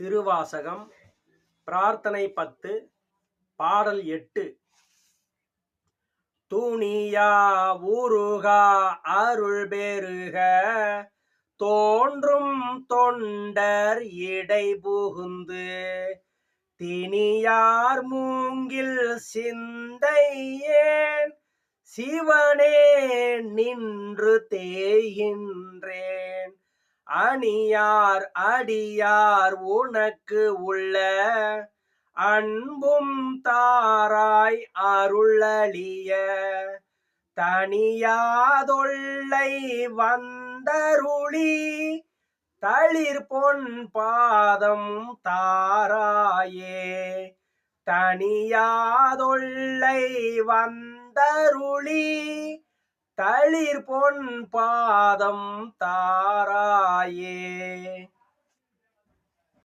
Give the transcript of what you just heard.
திருவாசகம் பிரார்த்தனை 10 பாடல் 8. துணியா உருகா அருள் பெருக தோன்றும் தொண்டர் இடை புகுந்து திணியார் மூங்கில் சிந்தையேன் சிவனே நின்று தேகின்றேன். அணியார் அடியார் உனக்கு உள்ள அன்பும் தாராய் அருளளிய தனியாதொல்லை வந்தருளி தளிர் பொன் பாதம் தாராயே. தனியாதொல்லை வந்தருளி தளிர் பொன் பாதம் தாராயே.